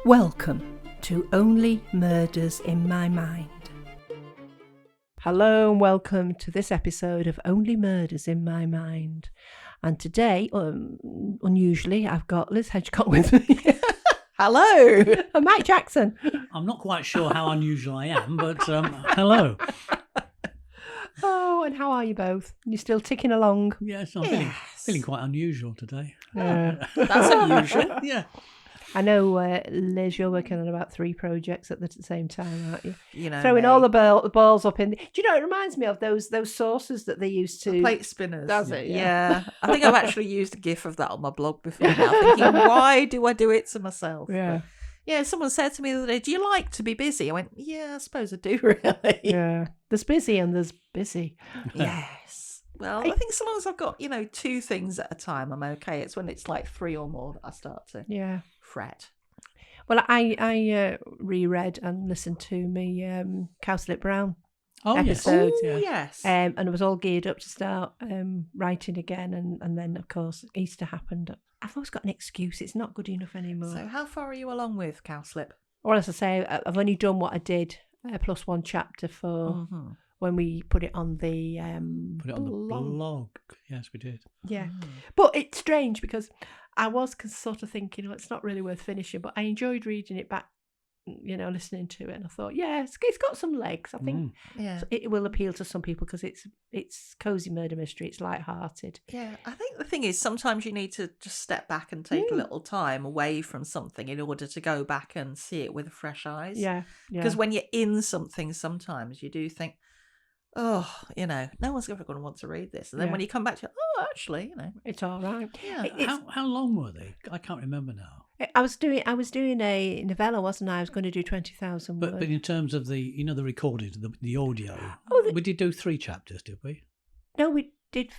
Welcome to Only Murders in My Mind. Hello and welcome to this episode of Only Murders in My Mind. And today, unusually, I've got Liz Hedgecott with me. Hello. And Mike Jackson. I'm not quite sure how unusual I am, but hello. Oh, and how are you both? You still ticking along? Yes, I'm feeling quite unusual today. Yeah. That's unusual. Yeah. I know, Liz, you're working on about 3 projects at the same time, aren't you? You know, throwing all the balls up in. Do you know? It reminds me of those saucers that they used to plate spinners. Does it? Yeah. I think I've actually used a GIF of that on my blog before now, thinking, why do I do it to myself? Yeah. But, yeah. Someone said to me the other day, "Do you like to be busy?" I went, "Yeah, I suppose I do, really." Yeah. There's busy and there's busy. Yes. Well, I think so long as I've got 2 things at a time, I'm okay. It's when it's like 3 or more that I start to fret. Well, I reread and listened to me Cowslip Brown episode. Yes. And I was all geared up to start writing again. And then, of course, Easter happened. I've always got an excuse. It's not good enough anymore. So how far are you along with Cowslip? Well, as I say, I've only done what I did, plus 1 chapter for when we put it on the blog. Yes, we did. Yeah. But it's strange because I was sort of thinking, well, it's not really worth finishing, but I enjoyed reading it back, listening to it, and I thought, yeah, it's got some legs. I think it will appeal to some people because it's cozy murder mystery. It's light-hearted. Yeah, I think the thing is sometimes you need to just step back and take a little time away from something in order to go back and see it with fresh eyes. Yeah. Because when you're in something, sometimes you do think, oh, no one's ever going to want to read this. And then when you come back to it, actually, it's all right. Yeah. How long were they? I can't remember now. I was doing a novella, wasn't I? I was going to do 20,000 words. But in terms of the the recorded, the audio, we did do 3 chapters, did we? No, we did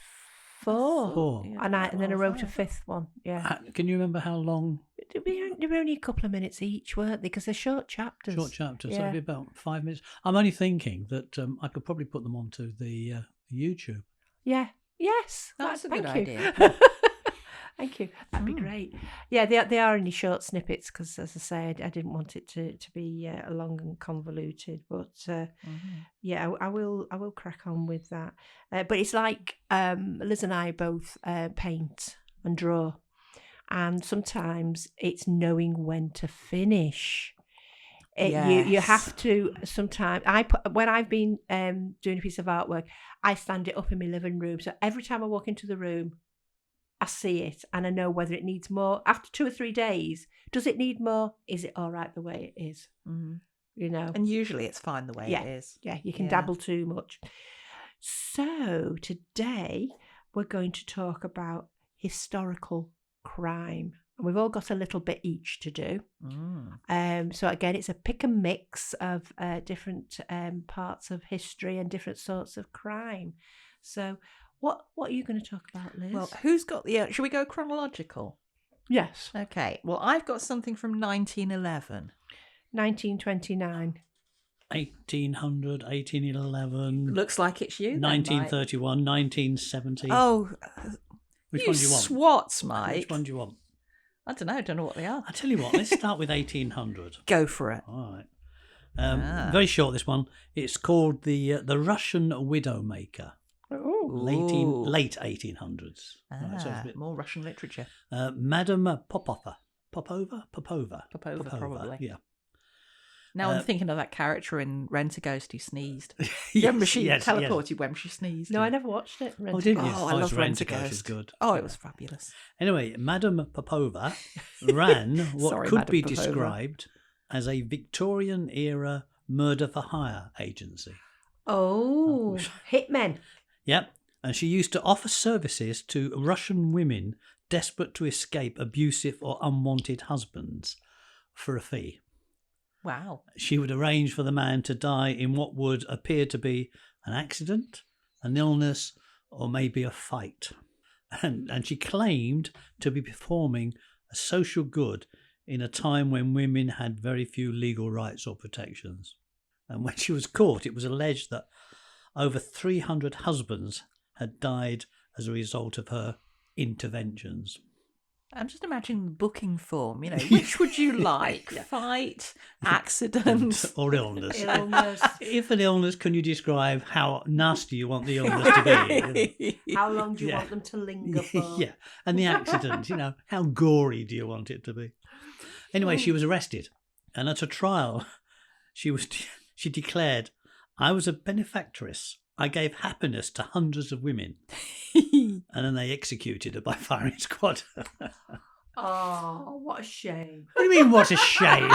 4. 4. Yeah. And then I wrote a 5th one. Yeah. Can you remember how long? They were only a couple of minutes each, weren't they? Because they're short chapters. Short chapters. Yeah. So it'd be about 5 minutes. I'm only thinking that I could probably put them onto the YouTube. Yeah. Yes. That's a Thank good you. idea. Thank you. That'd be great. Yeah, they are only short snippets because, as I say, I didn't want it to be long and convoluted. But yeah, I will crack on with that. But it's like Liz and I both paint and draw, and sometimes it's knowing when to finish. You have to sometimes. When I've been doing a piece of artwork, I stand it up in my living room. So every time I walk into the room, I see it and I know whether it needs more. After 2 or 3 days, does it need more? Is it all right the way it is? And usually it's fine the way it is. Yeah, you can dabble too much. So today we're going to talk about historical crime. And we've all got a little bit each to do. So again, it's a pick and mix of different parts of history and different sorts of crime. So what are you going to talk about, Liz? Well, who's got the... should we go chronological? Yes. Okay. Well, I've got something from 1911. 1929. 1800, 1811. Looks like it's you, then, 1931, 1970. Oh, Which one do you want? Swats, Mike. Which one do you want? I don't know what they are. I tell you what, let's start with 1800. Go for it. All right. Very short, this one. It's called the Russian Widowmaker. Late 1800s. Right, so it's a bit more Russian literature. Madame Popova. Popova, probably. Yeah. Now I'm thinking of that character in Rent-A-Ghost who sneezed. Remember she teleported when she sneezed? No, I never watched it. Oh, didn't you? Oh, I love Rent-A-Ghost. Is good. Oh, it was fabulous. Anyway, Madame Popova ran what could be described as a Victorian-era murder-for-hire agency. Oh, hitmen. Yep. And she used to offer services to Russian women desperate to escape abusive or unwanted husbands for a fee. Wow. She would arrange for the man to die in what would appear to be an accident, an illness, or maybe a fight. And she claimed to be performing a social good in a time when women had very few legal rights or protections. And when she was caught, it was alleged that over 300 husbands had died as a result of her interventions. I'm just imagining the booking form, which would you like? Fight, accident, or illness. Illness. If an illness, can you describe how nasty you want the illness to be? How long do you want them to linger for? Yeah. And the accident, how gory do you want it to be? Anyway, she was arrested. And at a trial, she declared, "I was a benefactress. I gave happiness to hundreds of women." And then they executed her by firing squad. Oh, what a shame. What do you mean, what a shame?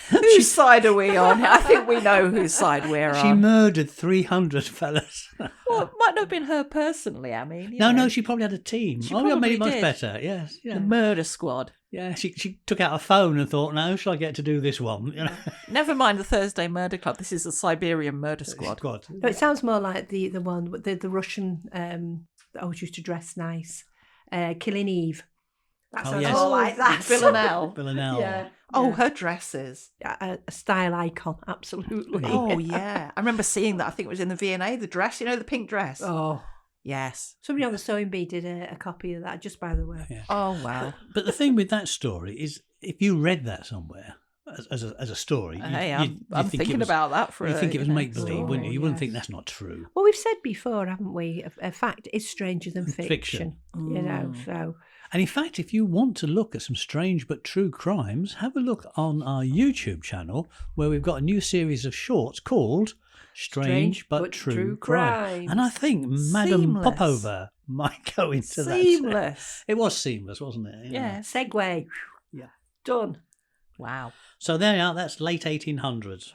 Whose side are we on? I think we know whose side we're on. She murdered 300 fellas. Well, it might not have been her personally, I mean. No, she probably had a team. She I made probably it much did. better, yes. Yeah. The murder squad. Yeah, she took out a phone and thought, "Now, shall I get to do this one?" Never mind the Thursday Murder Club. This is the Siberian Murder Squad. No, it sounds more like the one, the Russian that always used to dress nice. Killing Eve. That sounds more like that. Villanelle. Villanelle. Yeah. Oh, her dresses. A style icon, absolutely. Oh, yeah. I remember seeing that. I think it was in the V&A, the dress, the pink dress. Oh. Yes. Somebody on the sewing bee did a copy of that, just by the way. Yeah. Oh, wow. But the thing with that story is, if you read that somewhere as a story, Hey, you'd I'm think thinking about that for you think it was make believe, wouldn't you? You wouldn't yes. think that's not true. Well, we've said before, haven't we? A fact is stranger than fiction. Fiction. So. And in fact, if you want to look at some strange but true crimes, have a look on our YouTube channel, where we've got a new series of shorts called Strange but True Crime. And I think Madame Seamless. Popova might go into that. Seamless. It was seamless, wasn't it? Yeah. Segue. Yeah. Done. Wow. So there you are. That's late 1800s.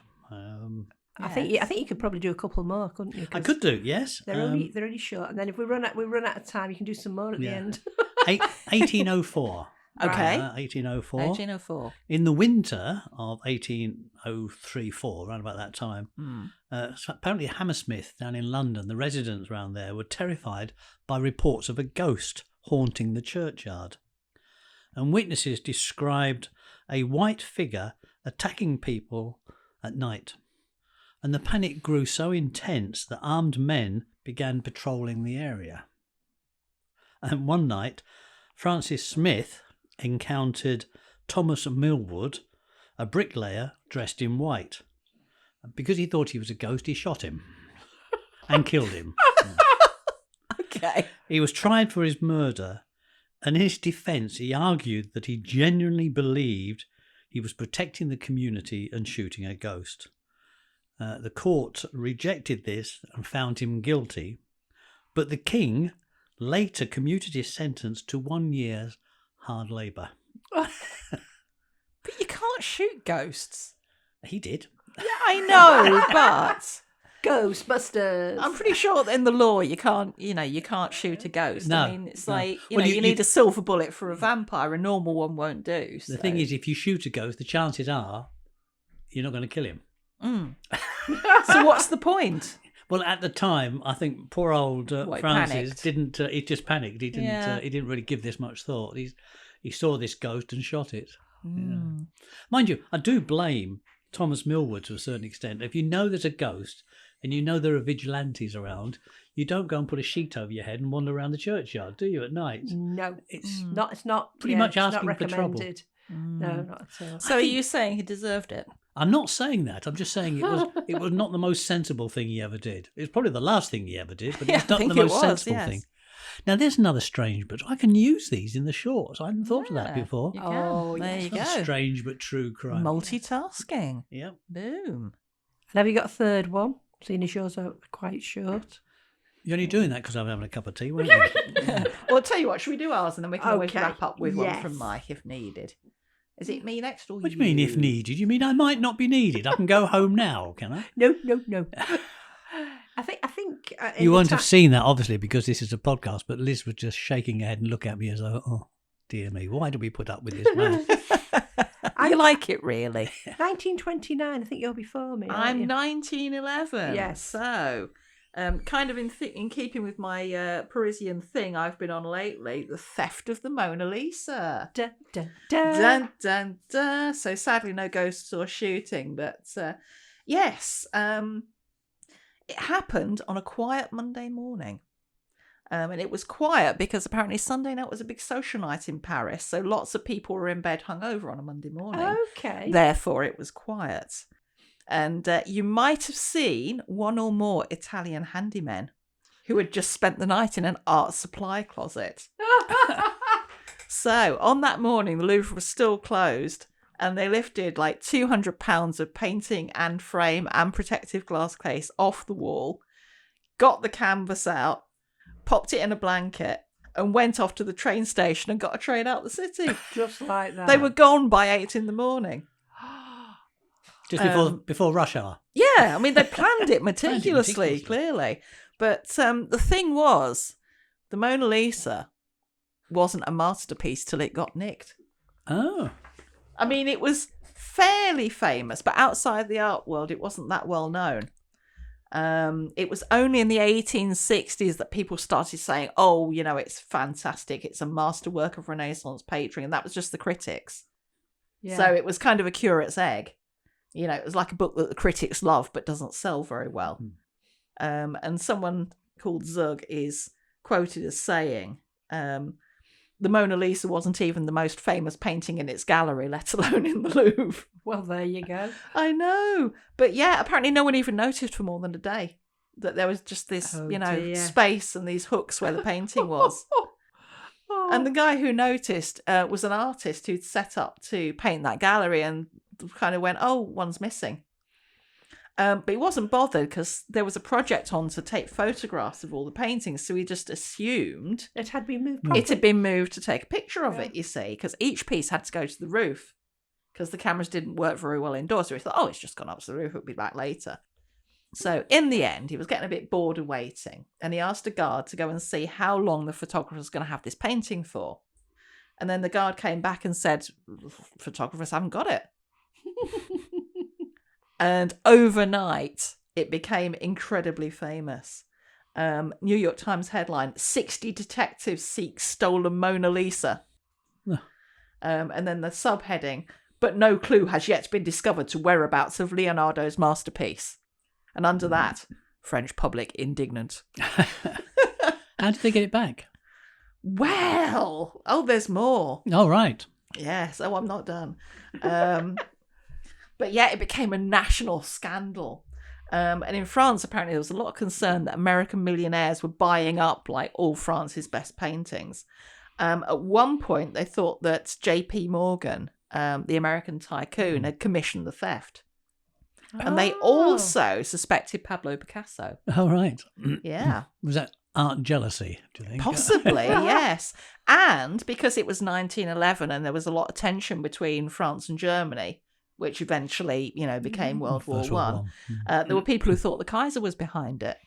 I think you could probably do a couple more, couldn't you? 'Cause I could do, yes. They're only short, and then if we run out of time, you can do some more at the end. 1804. Okay. 1804. 1804. In the winter of 1803-4, around about that time, so apparently Hammersmith down in London, the residents around there were terrified by reports of a ghost haunting the churchyard. And witnesses described a white figure attacking people at night. And the panic grew so intense that armed men began patrolling the area. And one night, Francis Smith encountered Thomas Millwood, a bricklayer dressed in white. Because he thought he was a ghost, he shot him and killed him. Okay. He was tried for his murder, and in his defence, he argued that he genuinely believed he was protecting the community and shooting a ghost. The court rejected this and found him guilty, but the king later commuted his sentence to 1 year's hard labour. But you can't shoot ghosts. He did. Yeah, I know, but Ghostbusters. I'm pretty sure that in the law you can't shoot a ghost. No, I mean, it's no. like, Well, you need a silver bullet for a vampire. A normal one won't do. The thing is, if you shoot a ghost, the chances are you're not going to kill him. So what's the point? Well, at the time, I think poor old What, he Francis panicked? didn't. He just panicked. He didn't. Yeah. He didn't really give this much thought. He saw this ghost and shot it. Yeah. Mind you, I do blame Thomas Millwood to a certain extent. If you know there's a ghost and you know there are vigilantes around, you don't go and put a sheet over your head and wander around the churchyard, do you, at night? No, It's not. It's not pretty much it's asking not for trouble. recommended. No, not at all. So are you saying he deserved it? I'm not saying that. I'm just saying it was not the most sensible thing he ever did. It's probably the last thing he ever did, but Yeah, it's I not think the it most was, sensible yes. thing. Now, there's another strange, but I can use these in the shorts. I hadn't thought of that Yeah, before. You can. Oh, there yes. you It's go. strange but true crime. Multitasking. Yep. Boom. And have you got a third one? Seeing as yours are quite short. You're only doing that because I'm having a cup of tea, weren't you? Well, I'll tell you what, should we do ours and then we can always Okay. wrap up with one Yes. from Mike if needed. Is it me next or What do you mean, if needed? You mean I might not be needed? I can go home now, can I? No. I think. in You the won't ta- have seen that, obviously, because this is a podcast, but Liz was just shaking her head and looking at me as though, oh, dear me, why do we put up with this man? I like it, really. 1929. I think you're before me. aren't I'm you? 1911. Yes. So, kind of in keeping with my Parisian thing I've been on lately, the theft of the Mona Lisa. Dun, dun, dun. Dun, dun, dun. So sadly, no ghosts or shooting, but yes, it happened on a quiet Monday morning. And it was quiet because apparently Sunday night was a big social night in Paris. So lots of people were in bed hungover on a Monday morning. Okay. Therefore, it was quiet. And you might have seen one or more Italian handymen who had just spent the night in an art supply closet. So on that morning, the Louvre was still closed. And they lifted like 200 pounds of painting and frame and protective glass case off the wall, got the canvas out, popped it in a blanket, and went off to the train station and got a train out the city. Just like that. They were gone by 8 a.m. Just before rush hour. Yeah, I mean, they planned it meticulously, clearly. But the thing was, the Mona Lisa wasn't a masterpiece till it got nicked. Oh. I mean, it was fairly famous, but outside the art world, it wasn't that well known. It was only in the 1860s that people started saying, oh, you know, it's fantastic. It's a masterwork of Renaissance painting. And that was just the critics. Yeah. So it was kind of a curate's egg. You know, it was like a book that the critics love, but doesn't sell very well. And someone called Zug is quoted as saying, the Mona Lisa wasn't even the most famous painting in its gallery, let alone in the Louvre. Well, there you go. I know. But yeah, apparently no one even noticed for more than a day that there was just this, space and these hooks where the painting was. And the guy who noticed was an artist who'd set up to paint that gallery and kind of went, oh, one's missing. But he wasn't bothered because there was a project on to take photographs of all the paintings. So he just assumed it had been moved. It had been moved to take a picture of it, you see, because each piece had to go to the roof because the cameras didn't work very well indoors. So he thought, oh, it's just gone up to the roof. It'll be back later. So in the end, he was getting a bit bored of waiting. And he asked a guard to go and see how long the photographer was going to have this painting for. And then the guard came back and said, photographers haven't got it. And overnight, it became incredibly famous. New York Times headline, 60 detectives seek stolen Mona Lisa. And then the subheading, but no clue has yet been discovered to whereabouts of Leonardo's masterpiece. And under that, French public indignant. How did they get it back? Well, there's more. Oh, right. Yes, I'm not done. But yeah, it became a national scandal. And in France, apparently, there was a lot of concern that American millionaires were buying up like all France's best paintings. At one point, they thought that J.P. Morgan, the American tycoon, had commissioned the theft. And they also suspected Pablo Picasso. Oh, right. Yeah. Was that art jealousy, do you think? Possibly, yes. And because it was 1911 and there was a lot of tension between France and Germany, which eventually, became World War One. There were people who thought the Kaiser was behind it.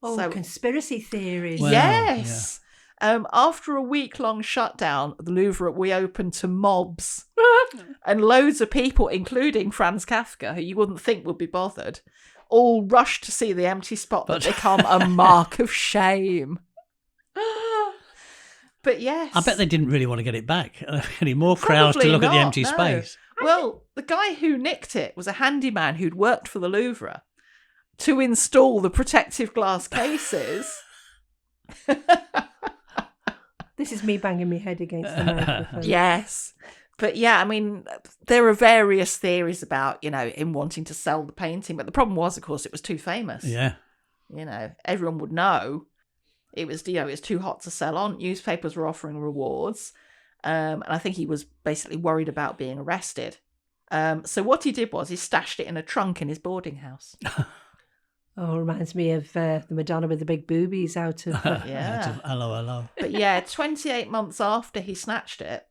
Oh, so, conspiracy theories. Well, yes. Yeah. After a week-long shutdown, the Louvre reopened to mobs. And loads of people, including Franz Kafka, who you wouldn't think would be bothered, all rushed to see the empty spot that become a mark of shame. But yes. I bet they didn't really want to get it back. Any more crowds to look at the empty space. Well, the guy who nicked it was a handyman who'd worked for the Louvre to install the protective glass cases. This is me banging my head against the microphone. Yes. But yeah, I mean, there are various theories about, him wanting to sell the painting. But the problem was, of course, it was too famous. Yeah. Everyone would know. It was, it was too hot to sell on. Newspapers were offering rewards. And I think he was basically worried about being arrested. So what he did was he stashed it in a trunk in his boarding house. Oh, reminds me of the Madonna with the big boobies out of... Hello. But yeah, 28 months after he snatched it,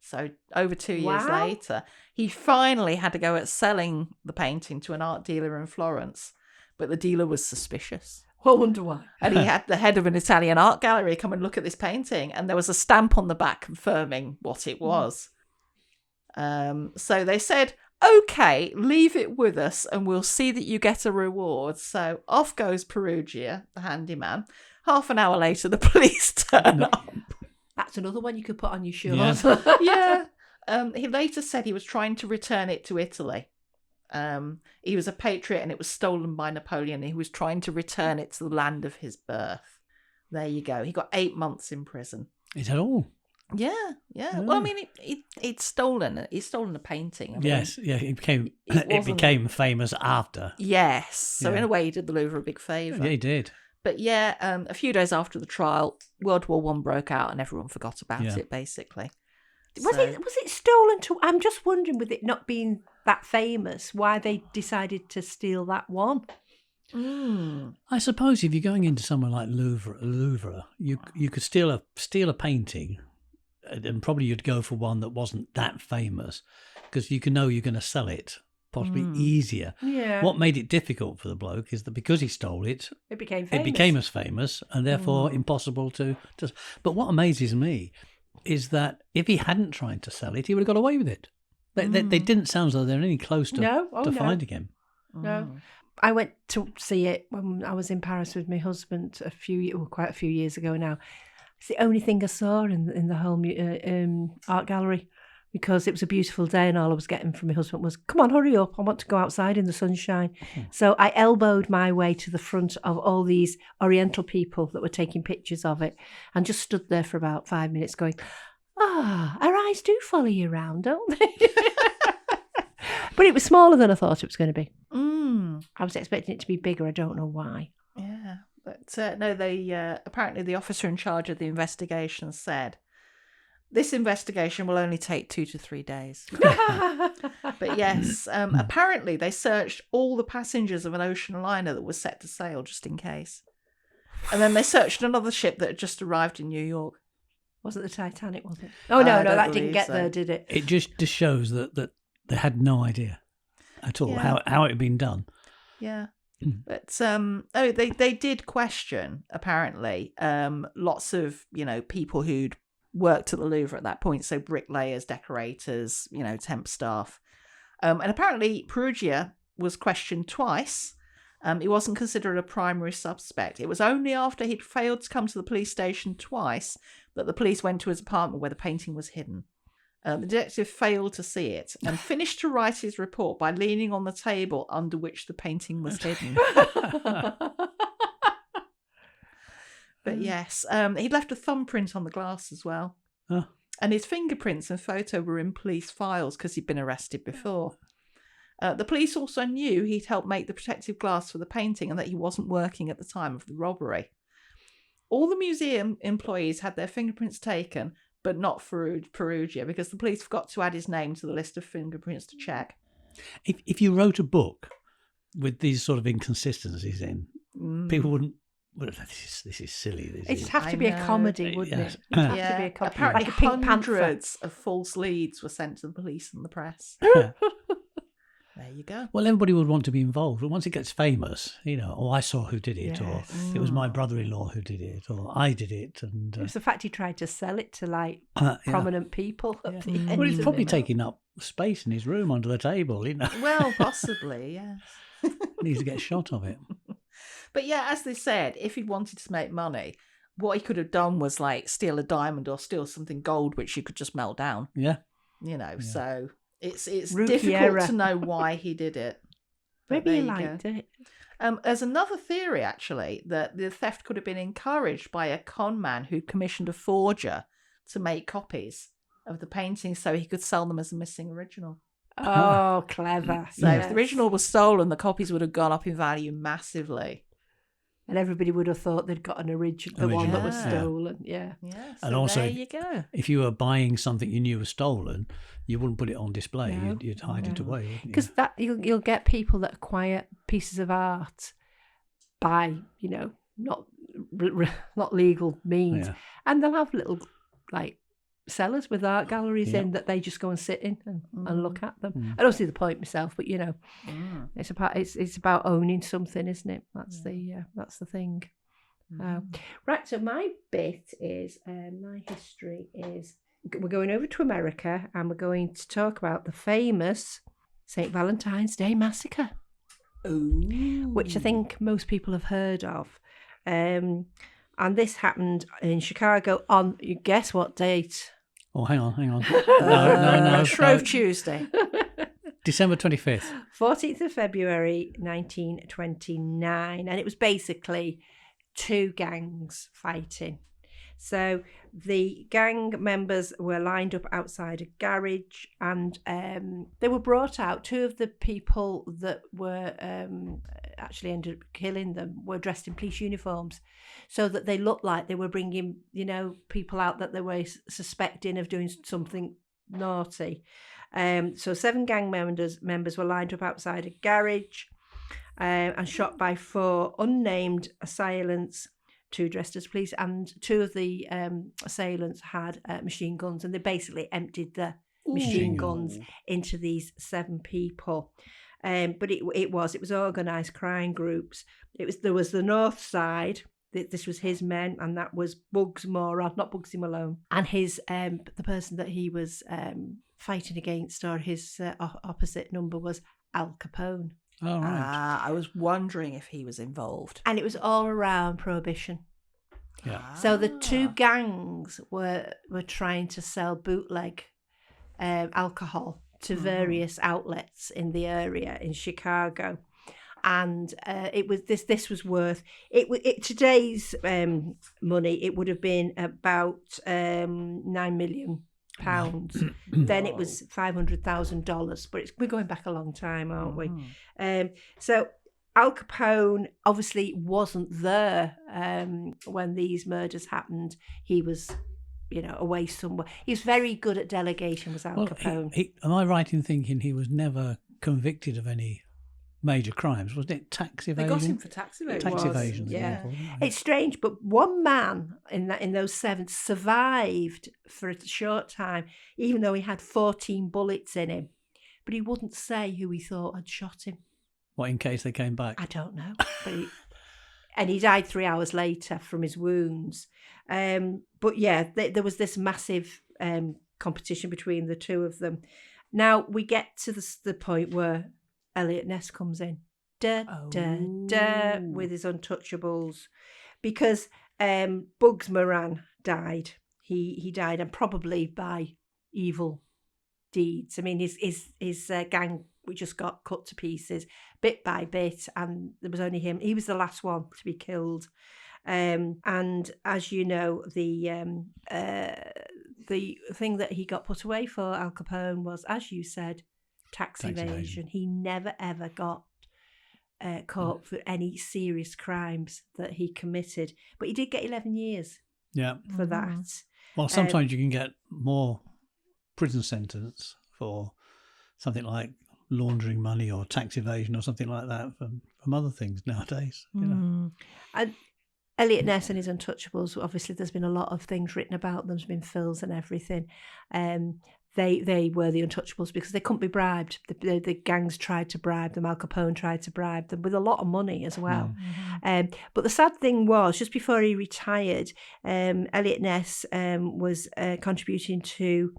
so over 2 years later, he finally had to go at selling the painting to an art dealer in Florence. But the dealer was suspicious. I wonder why. And he had the head of an Italian art gallery come and look at this painting, and there was a stamp on the back confirming what it was. So they said, okay, leave it with us and we'll see that you get a reward. So off goes Perugia, the handyman. Half an hour later, the police turn up. That's another one you could put on your shirt. Yeah. He later said he was trying to return it to Italy. He was a patriot and it was stolen by Napoleon. He was trying to return it to the land of his birth. There you go. He got 8 months in prison. Is that all? Yeah. Well, I mean, he'd stolen a painting. I mean, Yes, yeah. It wasn't- became famous after. Yes. So Yeah. in a way, he did the Louvre a big favour. Yeah, he did. But yeah, a few days after the trial, World War One broke out, and everyone forgot about Yeah. it. Basically, Was it stolen to? I'm just wondering, with it not being that famous, why they decided to steal that one. I suppose if you're going into somewhere like Louvre, you could steal a painting, and probably you'd go for one that wasn't that famous, because you can know you're going to sell it possibly easier. Yeah. What made it difficult for the bloke is that because he stole it, It became famous. it became as famous and therefore impossible to. But what amazes me is that if he hadn't tried to sell it, he would have got away with it. They didn't sound as though they were any close to finding him. No. I went to see it when I was in Paris with my husband quite a few years ago now. It's the only thing I saw in the whole art gallery, because it was a beautiful day and all I was getting from my husband was, come on, hurry up, I want to go outside in the sunshine. So I elbowed my way to the front of all these Oriental people that were taking pictures of it and just stood there for about 5 minutes going, our eyes do follow you around, don't they? But it was smaller than I thought it was going to be. I was expecting it to be bigger. I don't know why. Yeah, but no, they apparently the officer in charge of the investigation said this investigation will only take 2 to 3 days. But yes, apparently they searched all the passengers of an ocean liner that was set to sail just in case, and then they searched another ship that had just arrived in New York. Wasn't the Titanic? Was it? Oh no, that didn't get there, did it? It just shows that they had no idea at all how it had been done. Yeah. But they did question, apparently, lots of, people who'd worked at the Louvre at that point, so bricklayers, decorators, temp staff. And apparently Perugia was questioned twice. He wasn't considered a primary suspect. It was only after he'd failed to come to the police station twice that the police went to his apartment where the painting was hidden. The detective failed to see it and finished to write his report by leaning on the table under which the painting was hidden. But yes, he'd left a thumbprint on the glass as well. Oh. And his fingerprints and photo were in police files because he'd been arrested before. The police also knew he'd helped make the protective glass for the painting and that he wasn't working at the time of the robbery. All the museum employees had their fingerprints taken, but not for Perugia, because the police forgot to add his name to the list of fingerprints to check. If you wrote a book with these sort of inconsistencies in, people wouldn't. Well, this is silly. It'd have to be a comedy, wouldn't it? It'd have to be a comedy. Apparently, like a Pink Panther. hundreds of false leads were sent to the police and the press. There you go. Well, everybody would want to be involved. But once it gets famous, I saw who did it, or it was my brother-in-law who did it, or I did it. And it was the fact he tried to sell it to prominent people. At the end well, it's of probably it. taking up space in his room under the table, Well, possibly, yes. Needs to get a shot of it. But yeah, as they said, if he wanted to make money, what he could have done was steal a diamond or steal something gold, which you could just melt down. Yeah. So it's Rookie difficult error. to know why he did it. But Maybe he there you liked go. it. There's another theory, actually, that the theft could have been encouraged by a con man who commissioned a forger to make copies of the paintings so he could sell them as a missing original. Oh, clever. So if the original was stolen, the copies would have gone up in value massively. And everybody would have thought they'd got the one that was Yeah. stolen. Yeah. Yeah, so And also, there you go. If you were buying something you knew was stolen, you wouldn't put it on display. No. You'd hide it away, wouldn't you? Because that you'll get people that acquire pieces of art by not legal means, Yeah. and they'll have little sellers with art galleries in that they just go and sit in and look at them. I don't see the point myself, but it's about owning something, isn't it? That's the thing. Right, so my bit is my history is we're going over to America and we're going to talk about the famous St. Valentine's Day Massacre, which I think most people have heard of. And this happened in Chicago on, you guess what date? Oh, hang on. No. Shrove Tuesday. December 25th. 14th of February 1929. And it was basically two gangs fighting. So the gang members were lined up outside a garage, and they were brought out. Two of the people that were actually ended up killing them were dressed in police uniforms, so that they looked like they were bringing, people out that they were suspecting of doing something naughty. So 7 gang members were lined up outside a garage and shot by 4 unnamed assailants, 2 dressed as police, and 2 of the assailants had machine guns, and they basically emptied the machine guns into these 7 people. But it was organised crime groups. There was the North Side. This was his men, and that was Bugs Moran, not Bugsy Malone, and his the person that he was fighting against, or his opposite number, was Al Capone. Oh, right. I was wondering if he was involved. And it was all around Prohibition. Yeah. So the 2 gangs were trying to sell bootleg alcohol to various outlets in the area in Chicago, and it was this was worth today's money. It would have been about £9 million. Then it was $500,000, but we're going back a long time, aren't we? So Al Capone obviously wasn't there when these murders happened. He was, away somewhere. He was very good at delegation, was Al Capone. Am I right in thinking he was never convicted of any major crimes? Wasn't it tax evasion? They got him for tax evasion. Tax evasion. Yeah. It's strange, but one man in those 7 survived for a short time, even though he had 14 bullets in him. But he wouldn't say who he thought had shot him. What, in case they came back? I don't know. And he died 3 hours later from his wounds. But yeah, there was this massive competition between the 2 of them. Now we get to the point where Elliot Ness comes in, with his Untouchables, because Bugs Moran died. He died, and probably by evil deeds. I mean, his gang just got cut to pieces bit by bit, and there was only him. He was the last one to be killed. And as you know, the thing that he got put away for, Al Capone, was, as you said, tax evasion. He never ever got caught for any serious crimes that he committed, but he did get 11 years for that. Well, sometimes you can get more prison sentence for something like laundering money or tax evasion or something like that from other things nowadays. And Elliot Ness and his Untouchables, obviously there's been a lot of things written about them. There's been films and everything. They were the Untouchables because they couldn't be bribed. The gangs tried to bribe them. Al Capone tried to bribe them with a lot of money as well. But the sad thing was, just before he retired, Elliot Ness was contributing to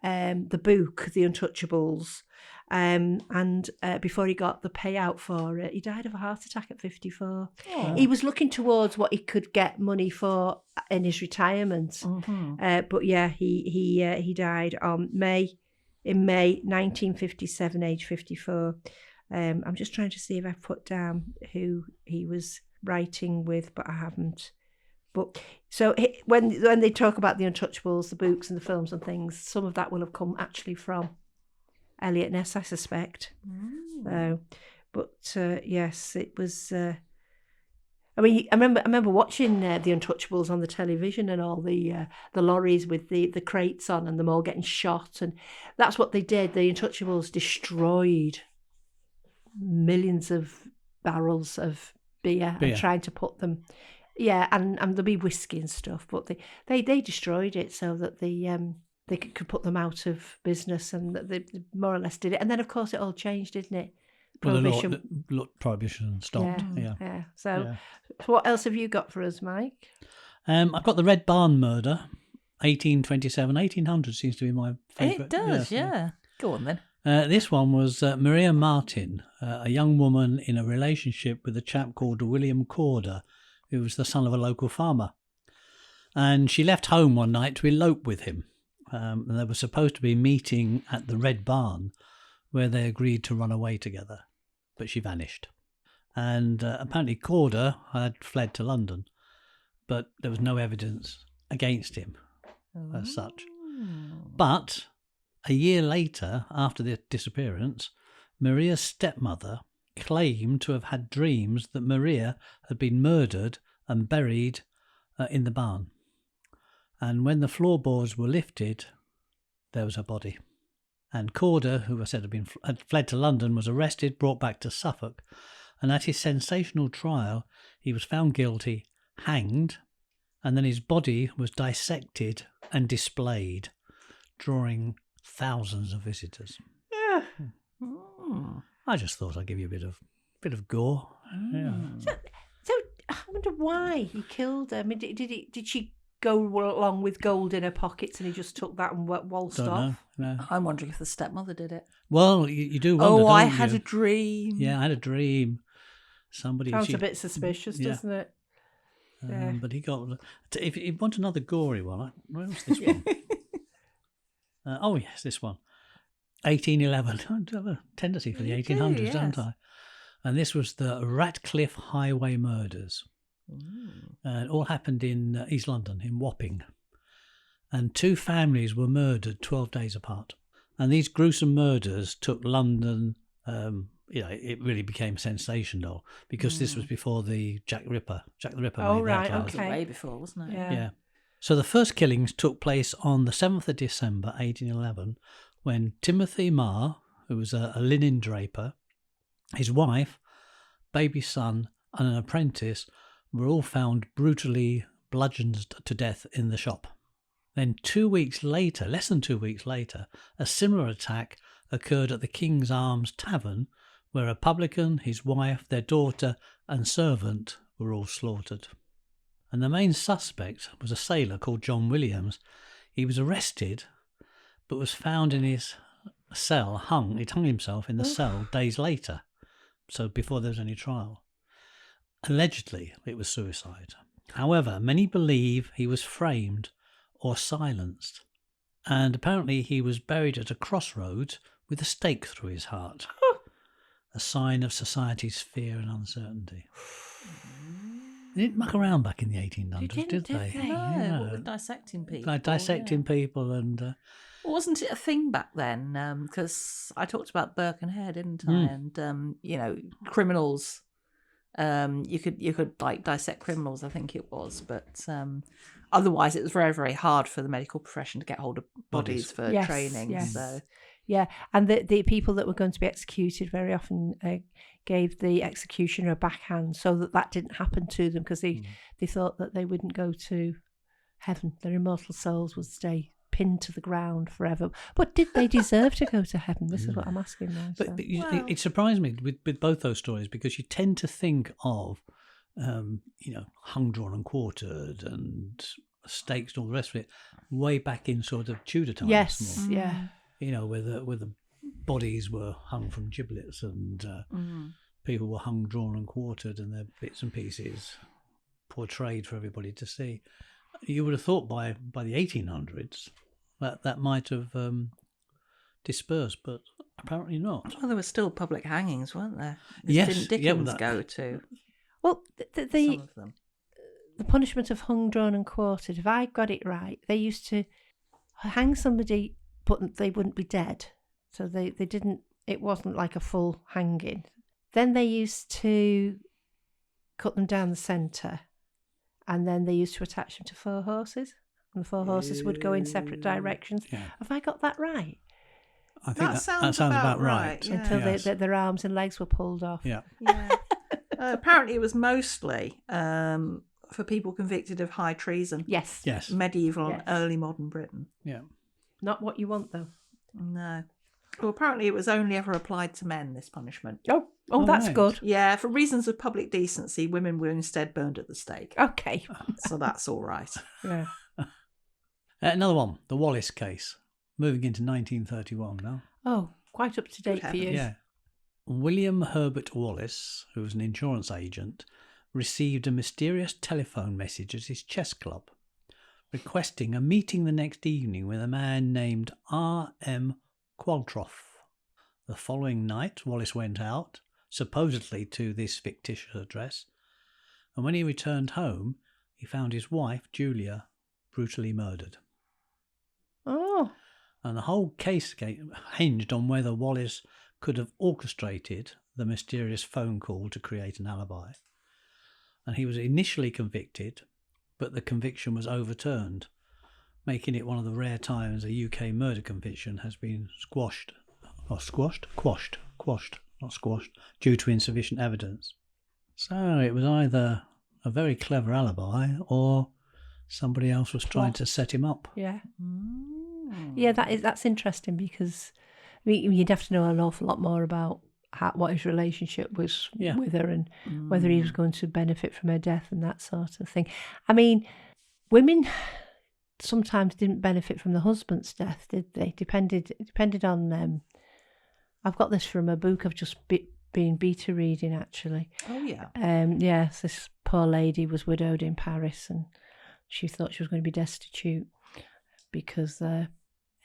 the book, The Untouchables. And before he got the payout for it, he died of a heart attack at 54. He was looking towards what he could get money for in his retirement. But yeah, he died in May 1957, age 54. I'm just trying to see if I've put down who he was writing with, but I haven't. But so when they talk about the Untouchables, the books and the films and things, some of that will have come actually from Elliot Ness, I suspect. Yes, it was. I remember watching the Untouchables on the television, and all the lorries with the crates on, and them all getting shot, and that's what they did. The Untouchables destroyed millions of barrels of beer. And trying to put them. Yeah, and there'll be whiskey and stuff, but they destroyed it so that they could put them out of business, and they more or less did it. And then, of course, it all changed, didn't it? Prohibition. Well, Prohibition stopped. Yeah. So what else have you got for us, Mike? I've got the Red Barn murder, 1827. 1800 seems to be my favourite. It does, yeah. Go on, then. This one was Maria Martin, a young woman in a relationship with a chap called William Corder, who was the son of a local farmer. And she left home one night to elope with him. And they were supposed to be meeting at the Red Barn, where they agreed to run away together. But she vanished. And apparently Corder had fled to London. but there was no evidence against him as such. Oh. But a year later, after the disappearance, Maria's stepmother claimed to have had dreams that Maria had been murdered and buried in the barn. And when the floorboards were lifted, there was her body. And Corder, who I said had fled to London, was arrested, brought back to Suffolk, and at his sensational trial, he was found guilty, hanged, and then his body was dissected and displayed, drawing thousands of visitors. Yeah. I just thought I'd give you a bit of gore. Yeah. So I wonder why he killed her. I mean, did she go along with gold in her pockets and he just took that and waltzed Don't off? know. No. I'm wondering if the stepmother did it. Well, you do wonder. Oh, I don't had you? a dream. Yeah, I had a dream. Somebody. Sounds a bit suspicious, yeah. doesn't it? Yeah. But he got. If you want another gory one, where was this one? Oh yes, this one. 1811. I have a tendency for the 1800s, don't I? And this was the Ratcliffe Highway murders. And it all happened in East London, in Wapping. And 2 families were murdered 12 days apart. And these gruesome murders took London, it really became sensational because this was before the Jack the Ripper Oh, made right, that out. That was okay. way before, wasn't it? Yeah. So the first killings took place on the 7th of December 1811 when Timothy Marr, who was a linen draper, his wife, baby son and an apprentice were all found brutally bludgeoned to death in the shop. Then 2 weeks later, less than 2 weeks later, a similar attack occurred at the King's Arms Tavern where a publican, his wife, their daughter and servant were all slaughtered. And the main suspect was a sailor called John Williams. He was arrested but was found in his cell, he'd hung himself in the cell days later, so before there was any trial. Allegedly, it was suicide. However, many believe he was framed or silenced, and apparently he was buried at a crossroads with a stake through his heart, a sign of society's fear and uncertainty. They didn't muck around back in the 1800s, did they? No, what with dissecting people. Like dissecting people and... Well, wasn't it a thing back then? Because I talked about Birkenhead, didn't I? And criminals. You could like dissect criminals, I think it was, but otherwise it was very, very hard for the medical profession to get hold of bodies for training. Yes. So yeah, and the people that were going to be executed very often gave the executioner a backhand so that didn't happen to them because they thought that they wouldn't go to heaven. Their immortal souls would stay pinned to the ground forever. But did they deserve to go to heaven? This is what I'm asking now. But it surprised me with both those stories because you tend to think of, hung, drawn and quartered and stakes and all the rest of it way back in sort of Tudor times. Yes, more. yeah. Where the bodies were hung from giblets and people were hung, drawn and quartered and their bits and pieces portrayed for everybody to see. You would have thought by the 1800s that might have dispersed, but apparently not. well, there were still public hangings, weren't there? Yes, Didn't Dickens go to Well, some of them? the punishment of hung, drawn and quartered, if I got it right, they used to hang somebody but they wouldn't be dead. So they didn't, it wasn't like a full hanging. Then they used to cut them down the centre and then they used to attach them to 4 horses and the 4 horses would go in separate directions. Yeah. Have I got that right? I think That that sounds about right. yeah. Until Yes. their arms and legs were pulled off. Yeah. Yeah. Apparently, it was mostly for people convicted of high treason. Yes. Yes. Medieval Yes. and early modern Britain. Yeah. Not what you want, though. No. Well, apparently, it was only ever applied to men, this punishment. Oh, that's right. good. Yeah, for reasons of public decency, women were instead burned at the stake. Okay. So that's all right. Yeah. Another one, the Wallace case, moving into 1931 now. Oh, quite up to date for you. Yeah. William Herbert Wallace, who was an insurance agent, received a mysterious telephone message at his chess club requesting a meeting the next evening with a man named R.M. Qualtrough. The following night, Wallace went out, supposedly to this fictitious address, and when he returned home, he found his wife, Julia, brutally murdered. Oh. And the whole case hinged on whether Wallace could have orchestrated the mysterious phone call to create an alibi. And he was initially convicted, but the conviction was overturned, making it one of the rare times a UK murder conviction has been quashed, due to insufficient evidence. So it was either a very clever alibi or somebody else was trying to set him up. Yeah. Yeah, that's interesting because you'd have to know an awful lot more about what his relationship was with her and whether he was going to benefit from her death and that sort of thing. I mean, women sometimes didn't benefit from the husband's death, did they? It depended on. I've got this from a book I've just been beta reading, actually. Oh, yeah. Yes, this poor lady was widowed in Paris and she thought she was going to be destitute because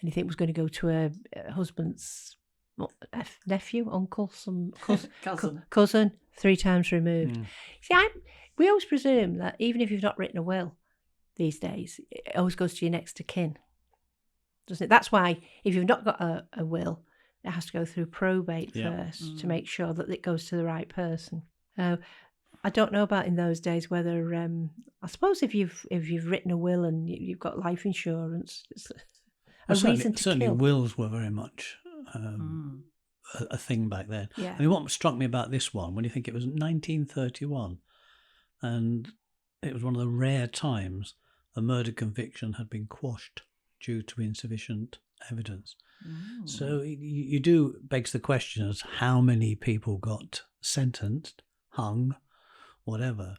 anything was going to go to her husband's nephew, uncle, some cousin 3 times removed. See, we always presume that even if you've not written a will these days, it always goes to your next of kin, doesn't it? That's why if you've not got a will, it has to go through probate first to make sure that it goes to the right person. I don't know about in those days whether I suppose if you've written a will and you've got life insurance, it's reason to certainly kill. wills were very much a thing back then. Yeah. I mean, what struck me about this one, when you think it was 1931, and it was one of the rare times a murder conviction had been quashed due to insufficient evidence. So you do begs the question as how many people got sentenced, hung, whatever,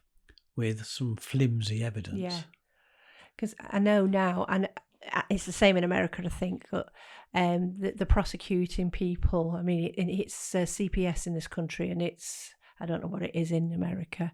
with some flimsy evidence. Yeah, because I know now, and it's the same in America, I think, but the prosecuting people, I mean, it's CPS in this country, and I don't know what it is in America.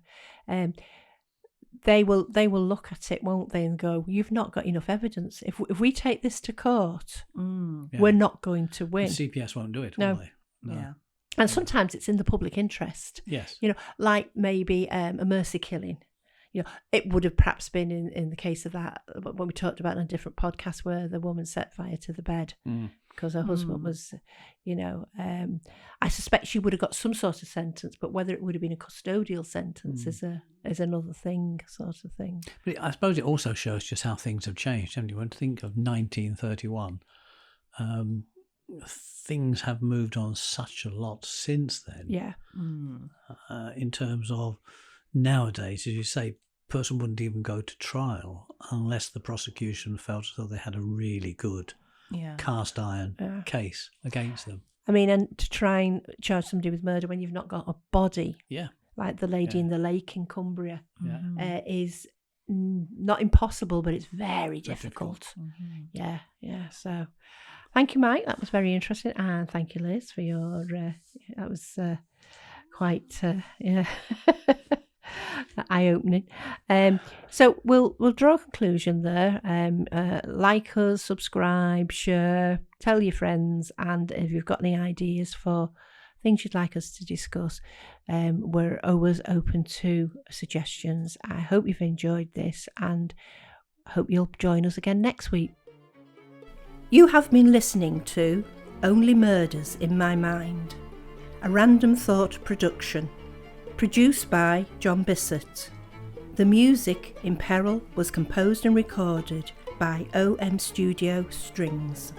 They will look at it, won't they, and go, "You've not got enough evidence. If we take this to court, we're not going to win." The CPS won't do it, No. will they? No. Yeah. And sometimes it's in the public interest. Yes. Like maybe a mercy killing. It would have perhaps been in the case of that, when we talked about in a different podcast, where the woman set fire to the bed because her husband was, I suspect she would have got some sort of sentence, but whether it would have been a custodial sentence is another thing, sort of thing. But I suppose it also shows just how things have changed. Haven't you? When you think of 1931, things have moved on such a lot since then. Yeah. In terms of nowadays, as you say, a person wouldn't even go to trial unless the prosecution felt as though they had a really good cast iron case against them. I mean, and to try and charge somebody with murder when you've not got a body, like the lady in the lake in Cumbria, is not impossible, but it's very difficult. Yeah. So thank you, Mike. That was very interesting. And thank you, Liz, for your, that was quite, eye-opening. So we'll draw a conclusion there. Like us, subscribe, share, tell your friends, and if you've got any ideas for things you'd like us to discuss, we're always open to suggestions. I hope you've enjoyed this and hope you'll join us again next week. You have been listening to Only Murders in My Mind, a Random Thought production. Produced by John Bissett. The music in Peril was composed and recorded by OM Studio Strings.